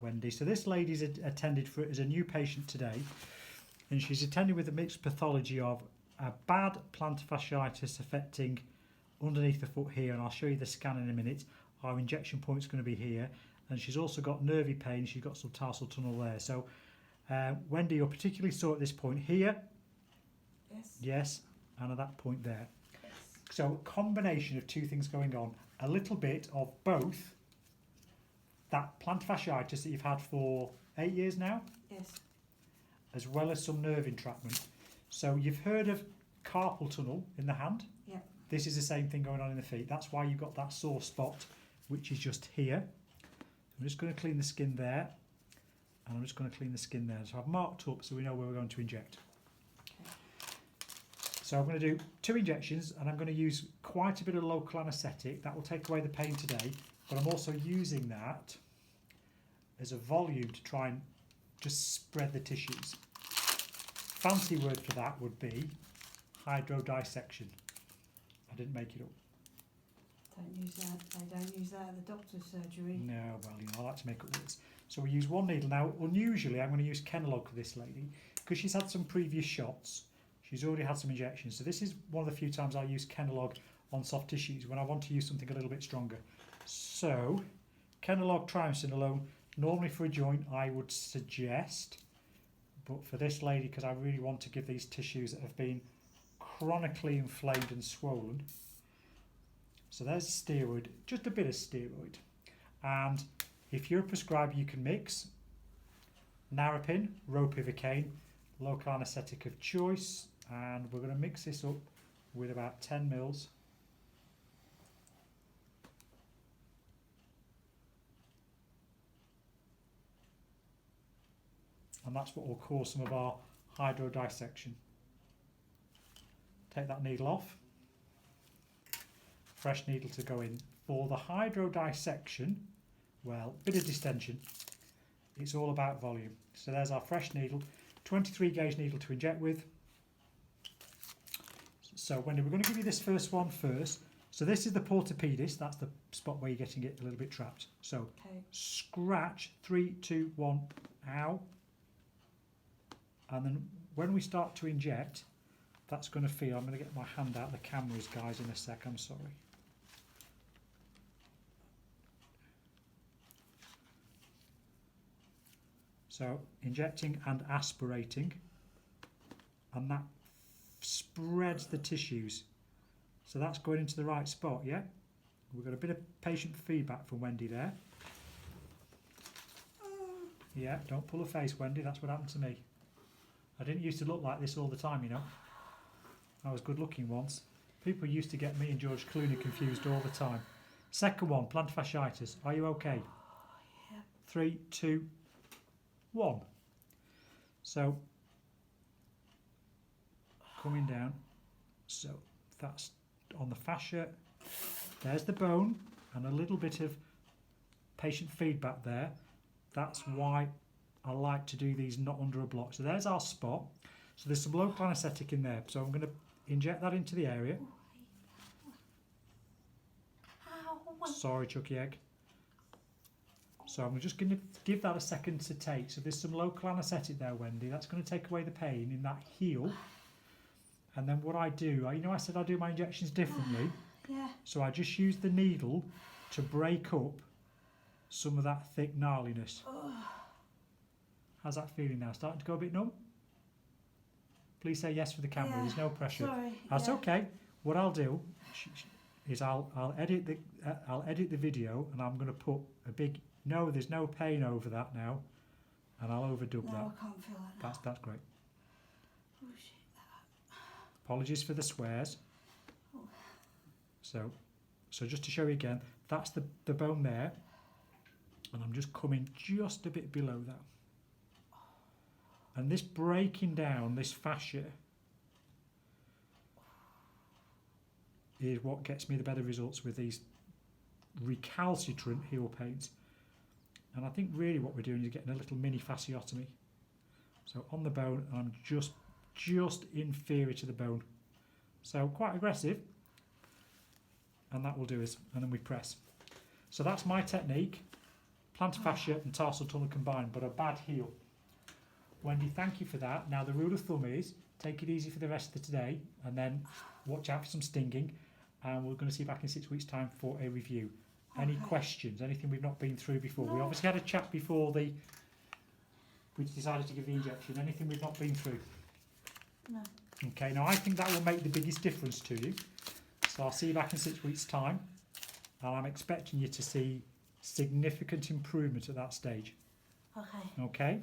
Wendy. So this lady's attended for as a new patient today, and she's attended with a mixed pathology of a bad plantar fasciitis affecting underneath the foot here, and I'll show you the scan in a minute. Our injection point's going to be here, and she's also got nervy pain. She's got some tarsal tunnel there. So Wendy, you're particularly sore at this point here. Yes. Yes, and at that point there. Yes. So a combination of two things going on. A little bit of both that plantar fasciitis that you've had for 8 years now, Yes. as well as some nerve entrapment. So you've heard of carpal tunnel in the hand. Yeah. This is the same thing going on in the feet. That's why you've got that sore spot, which is just here. I'm just going to clean the skin there, and I'm just going to clean the skin there. So I've marked up so we know where we're going to inject. Okay. So I'm going to do 2 injections, and I'm going to use quite a bit of local anaesthetic. That will take away the pain today, but I'm also using that as a volume to try and just spread the tissues. Fancy word for that would be hydrodissection. I didn't make it up. Don't use that. They don't use that at the doctor's surgery. No, well, you know, I like to make up words. So we use 1 needle. Now, unusually, I'm going to use Kenalog for this lady because she's had some previous shots. She's already had some injections. So this is one of the few times I use Kenalog on soft tissues when I want to use something a little bit stronger. So, Kenalog triamcinolone, normally for a joint I would suggest, but for this lady, because I really want to give these tissues that have been chronically inflamed and swollen. So there's steroid, just a bit of steroid. And if you're a prescriber, you can mix Narapin, ropivacaine, local anaesthetic of choice, and we're going to mix this up with about 10 mils. And that's what will cause some of our hydrodissection. Take that needle off. Fresh needle to go in. For the hydrodissection, well, bit of distension. It's all about volume. So there's our fresh needle, 23 gauge needle to inject with. So Wendy, we're going to give you this first one first. So this is the portopedis. That's the spot where you're getting it a little bit trapped. So Okay. scratch, 3, 2, 1, ow. And then when we start to inject, that's going to feel, I'm going to get my hand out the cameras, guys, in a sec, I'm sorry. So injecting and aspirating, and that spreads the tissues. So that's going into the right spot, yeah? We've got a bit of patient feedback from Wendy there. Yeah, don't pull a face, Wendy, that's what happened to me. I didn't used to look like this all the time, you know. I was good looking once. People used to get me and George Clooney confused all the time. Second one, plantar fasciitis. Are you okay? Yeah. 3, 2, 1. So, coming down. So, that's on the fascia. There's the bone and a little bit of patient feedback there. That's why I like to do these not under a block. So there's our spot. So there's some local anaesthetic in there. So I'm going to inject that into the area. Sorry, Chucky Egg. So I'm just going to give that a second to take. So there's some local anaesthetic there, Wendy. That's going to take away the pain in that heel. And then what I do, you know I said I do my injections differently. Yeah. So I just use the needle to break up some of that thick gnarliness. How's that feeling now? Starting to go a bit numb? Please say yes for the camera. Yeah, There's no pressure. sorry, That's yeah. okay. What I'll do is I'll edit the video, and I'm going to put a big no. There's no pain over that now, and I'll overdub No, that. I can't feel that now. That's great. Oh shit. Apologies for the swears. Oh. So just to show you again, that's the bone there, and I'm just coming just a bit below that. And this breaking down, this fascia, is what gets me the better results with these recalcitrant heel pains. And I think really what we're doing is getting a little mini fasciotomy. So on the bone, and I'm just inferior to the bone. So quite aggressive. And that will do us. And then we press. So that's my technique. plantar fascia and tarsal tunnel combined, but a bad heel. Wendy, thank you for that. Now, the rule of thumb is take it easy for the rest of today and then watch out for some stinging. And we're going to see you back in 6 weeks' time for a review. Any questions? Anything we've not been through before? No. We obviously had a chat before we decided to give the injection. Anything we've not been through? No. Okay, now I think that will make the biggest difference to you. So I'll see you back in 6 weeks' time. And I'm expecting you to see significant improvement at that stage. Okay. Okay?